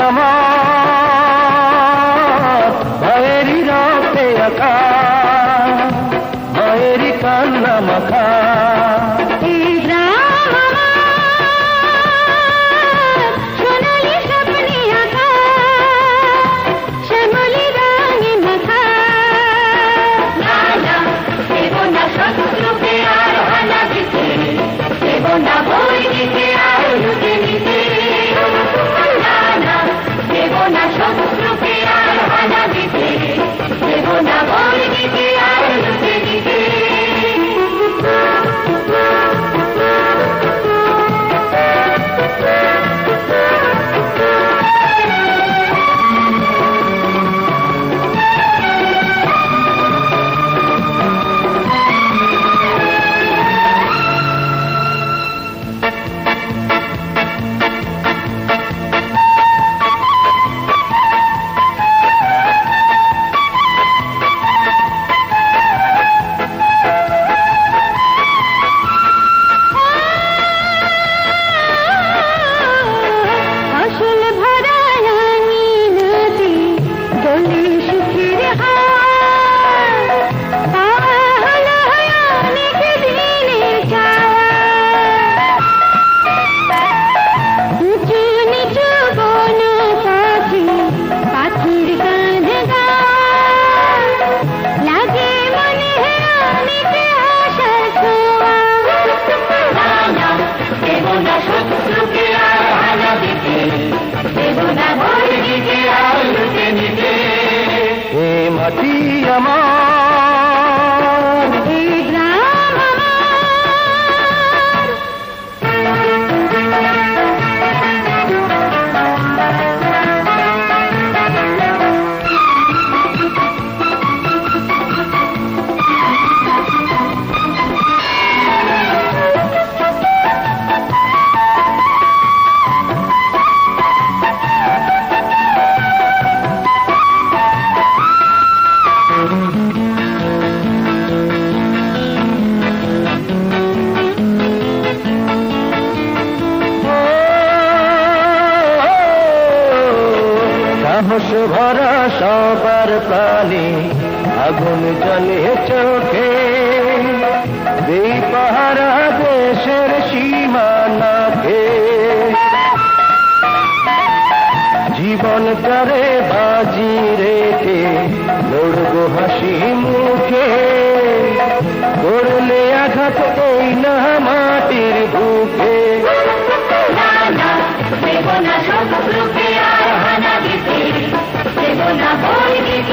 আমার ভয়েরই রক্তে আঁকা, ভয়েরই কান্না মাখা। মাটি আমার, এই গ্রাম আমার। সাহস ভরা সবার প্রাণে আগুন জ্বলে চোখে, এই পাহারা দেশের সীমানাকে জীবন করে বাজি রেখে লড়বো হাসি মুখে, করলে আঘাত এই না মাটির বুকে। দেব না শত্রুকে আর হানা দিতে, দেব না বই দিতে।